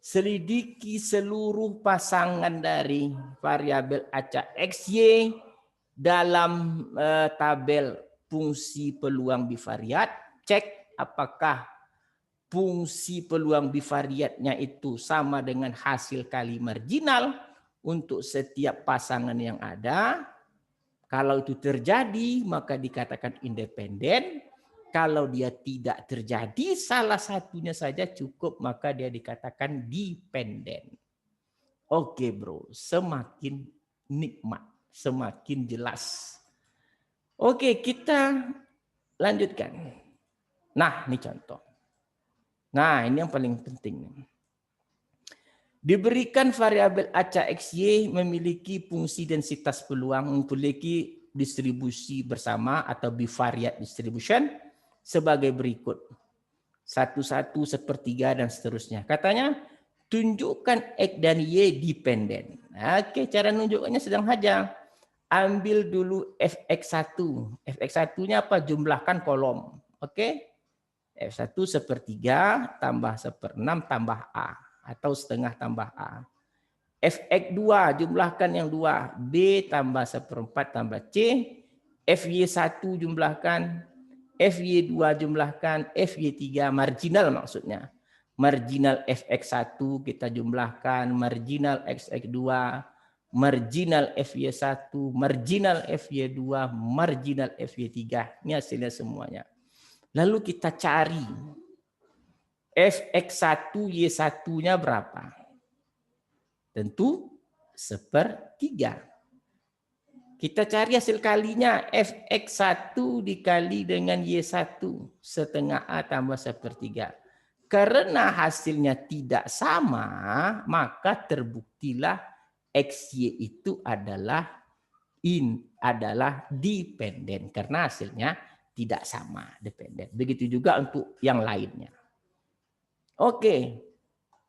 selidiki seluruh pasangan dari variabel acak XY dalam tabel fungsi peluang bivariat, cek apakah fungsi peluang bivariatnya itu sama dengan hasil kali marginal untuk setiap pasangan yang ada. Kalau itu terjadi, maka dikatakan independen. Kalau dia tidak terjadi, salah satunya saja cukup, maka dia dikatakan dependen. Oke bro, semakin nikmat, semakin jelas. Oke, kita lanjutkan. Nah, ini contoh. Nah, ini yang paling penting. Diberikan variabel acak XY memiliki fungsi densitas peluang, memiliki distribusi bersama atau bivariate distribution sebagai berikut. 1/1, 1/3 dan seterusnya. Katanya tunjukkan X dan Y dependen. Oke, cara nunjukkannya sedang saja. Ambil dulu Fx1. Fx1-nya apa? Jumlahkan kolom. Oke. F1 1/3 tambah 1/6 tambah A. Atau setengah tambah A. Fx2 jumlahkan yang 2. B tambah 1/4 tambah C. Fy1 jumlahkan. Fy2 jumlahkan. Fy3 marginal maksudnya. Marginal Fx1 kita jumlahkan. Marginal Xx2. Marginal Fy1. Marginal Fy2. Marginal Fy3. Ini hasilnya semuanya. Lalu kita cari Fx1 Y1-nya berapa? Tentu 1/3. Kita cari hasil kalinya. Fx1 dikali dengan Y1. Setengah A tambah 1/3. Karena hasilnya tidak sama, maka terbuktilah XY itu adalah dependen. Karena hasilnya tidak sama, dependen. Begitu juga untuk yang lainnya. Oke,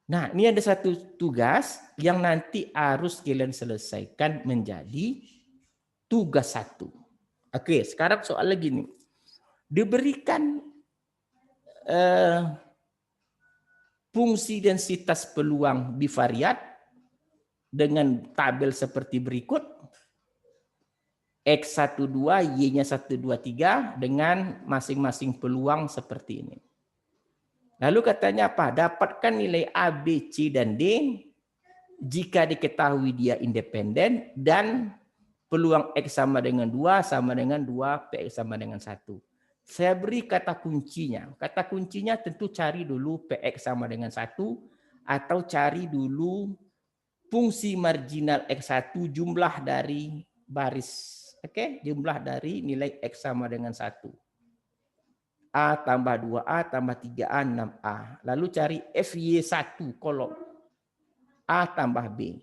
nah ini ada satu tugas yang nanti harus kalian selesaikan menjadi tugas 1. Oke, sekarang soal lagi nih. Diberikan fungsi densitas peluang bivariat dengan tabel seperti berikut. X12, Y-nya 123 dengan masing-masing peluang seperti ini. Lalu katanya apa? Dapatkan nilai A, B, C, dan D jika diketahui dia independen dan peluang X sama dengan 2, sama dengan 2, PX sama dengan 1. Saya beri kata kuncinya. Kata kuncinya tentu cari dulu PX sama dengan 1 atau cari dulu fungsi marginal X1 jumlah dari baris. Oke, jumlah dari nilai X sama dengan 1. A tambah 2A tambah 3A 6A. Lalu cari FY1 kolom. A tambah B.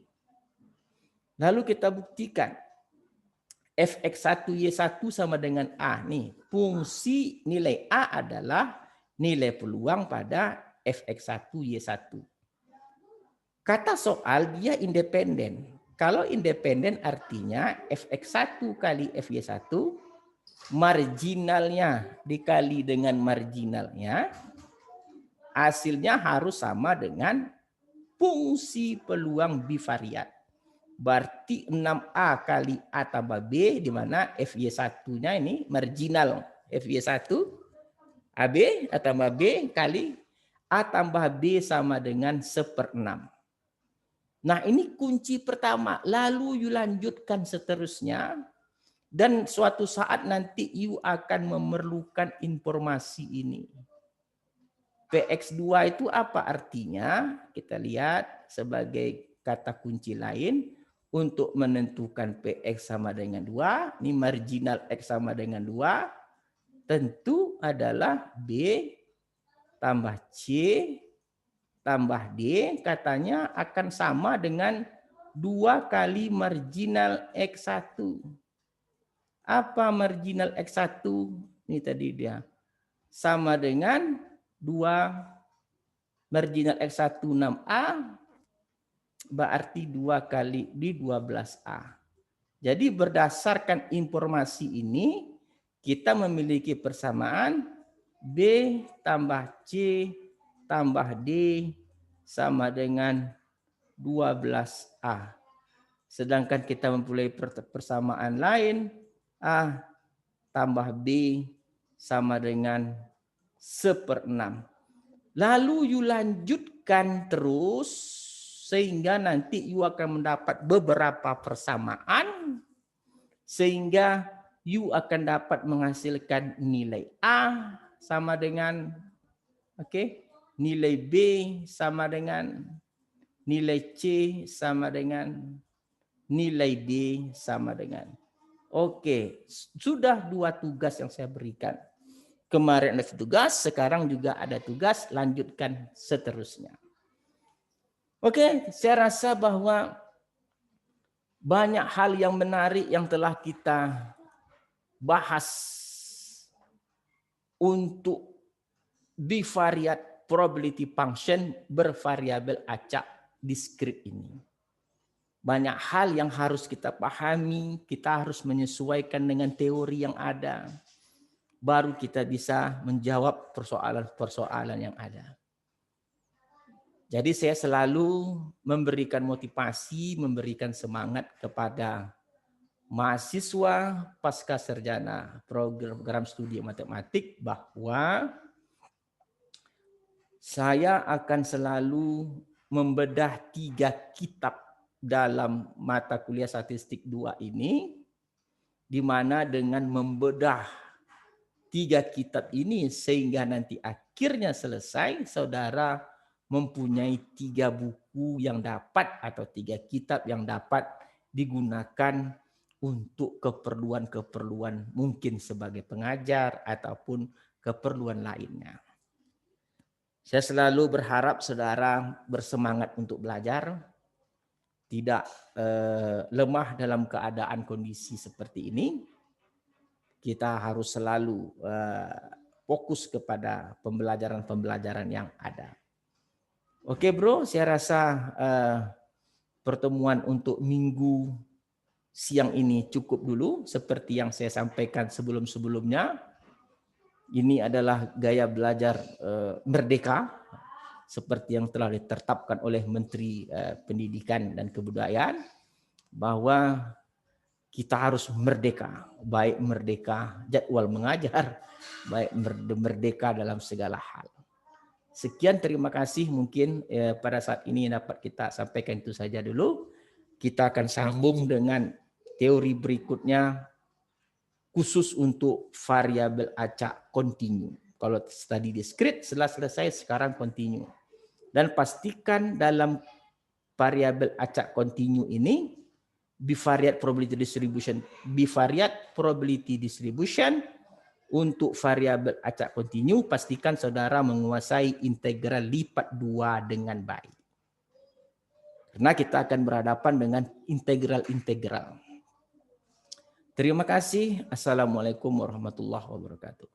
Lalu kita buktikan. Fx1Y1 sama dengan A. Nih, fungsi nilai A adalah nilai peluang pada Fx1Y1. Kata soal dia independen. Kalau independen artinya Fx1 kali Fy1 marginalnya dikali dengan marginalnya, hasilnya harus sama dengan fungsi peluang bivariat. Berarti 6A kali A tambah B, di mana Fy1-nya ini marginal. Fy1, AB A tambah B kali A tambah B sama dengan 1/6. Nah ini kunci pertama. Lalu lanjutkan seterusnya. Dan suatu saat nanti you akan memerlukan informasi ini. PX2 itu apa artinya? Kita lihat sebagai kata kunci lain untuk menentukan PX sama dengan 2. Ini marginal X sama dengan 2. Tentu adalah B tambah C tambah D katanya akan sama dengan 2 kali marginal X1. Apa marginal X1? Ini tadi dia. Sama dengan 2 marginal X1 6A berarti 2 kali di 12A. Jadi berdasarkan informasi ini kita memiliki persamaan B tambah C tambah D sama dengan 12A. Sedangkan kita mempunyai persamaan lain A tambah B sama dengan 1/6. Lalu you lanjutkan terus sehingga nanti you akan mendapat beberapa persamaan sehingga you akan dapat menghasilkan nilai A sama dengan nilai B sama dengan nilai C sama dengan nilai D sama dengan. Sudah 2 tugas yang saya berikan. Kemarin ada tugas, sekarang juga ada tugas, lanjutkan seterusnya. Saya rasa bahwa banyak hal yang menarik yang telah kita bahas untuk bivariate probability function bervariabel acak diskrit ini. Banyak hal yang harus kita pahami, kita harus menyesuaikan dengan teori yang ada. Baru kita bisa menjawab persoalan-persoalan yang ada. Jadi saya selalu memberikan motivasi, memberikan semangat kepada mahasiswa pasca sarjana program studi matematik bahwa saya akan selalu membedah 3 kitab dalam mata kuliah statistik 2 ini, di mana dengan membedah 3 kitab ini sehingga nanti akhirnya selesai, saudara mempunyai 3 buku yang dapat atau 3 kitab yang dapat digunakan untuk keperluan-keperluan mungkin sebagai pengajar ataupun keperluan lainnya. Saya selalu berharap saudara bersemangat untuk belajar, tidak lemah dalam keadaan kondisi seperti ini. Kita harus selalu fokus kepada pembelajaran-pembelajaran yang ada. Bro, saya rasa pertemuan untuk minggu siang ini cukup dulu. Seperti yang saya sampaikan sebelum-sebelumnya, ini adalah gaya belajar merdeka, seperti yang telah ditetapkan oleh Menteri Pendidikan dan Kebudayaan, bahwa kita harus merdeka, baik merdeka jadwal mengajar, baik merdeka dalam segala hal. Sekian, terima kasih. Mungkin pada saat ini dapat kita sampaikan itu saja dulu. Kita akan sambung dengan teori berikutnya khusus untuk variabel acak kontinu. Kalau tadi diskrit, setelah selesai sekarang kontinu. Dan pastikan dalam variabel acak kontinu ini bivariate probability distribution untuk variabel acak kontinu, pastikan saudara menguasai integral lipat 2 dengan baik. Karena kita akan berhadapan dengan integral-integral. Terima kasih. Assalamualaikum warahmatullahi wabarakatuh.